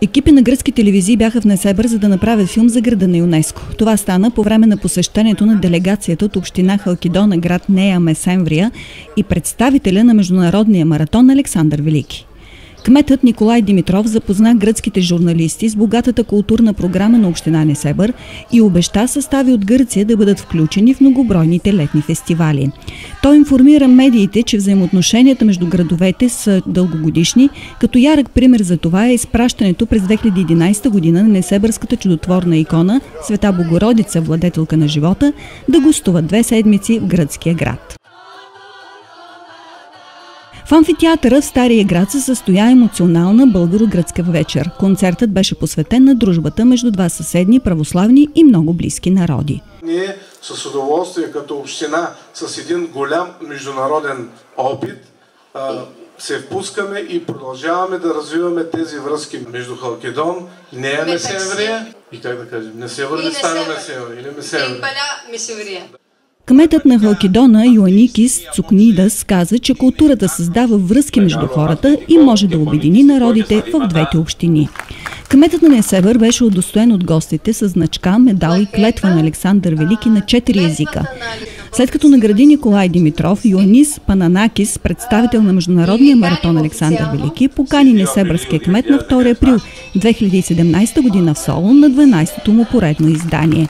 Екипи на гръцки телевизии бяха в Несебър, за да направят филм за града на ЮНЕСКО. Това стана по време на посещението на делегацията от община Халкидона, град Нея Месемврия и представителя на международния маратон Александър Велики. Кметът Николай Димитров запозна гръцките журналисти с богатата културна програма на община Несебър и обеща състави от Гърция да бъдат включени в многобройните летни фестивали. Той информира медиите, че взаимоотношенията между градовете са дългогодишни, като ярък пример за това е изпращането през 2011 година на несебърската чудотворна икона Света Богородица, владетелка на живота, да гостува 2 седмици в гръцкия град. В амфитеатъра в Стария град се състоя емоционална българо-гръцка вечер. Концертът беше посветен на дружбата между два съседни, православни и много близки народи. Ние с удоволствие като община с един голям международен опит се впускаме и продължаваме да развиваме тези връзки между Халкидон, Нея Месемврия и как да кажем, Несебър ли стана Месемврия или Месемврия? Кметът на Халкидона Йоанникис Цукнидас каза, че културата създава връзки между хората и може да обедини народите в двете общини. Кметът на Несебър беше удостоен от гостите с значка, медал и клетва на Александър Велики на 4 езика. След като награди Николай Димитров, Йоаннис Пананакис, представител на международния маратон Александър Велики, покани несебърския кмет на 2 април 2017 година в Солун на 12-то му поредно издание.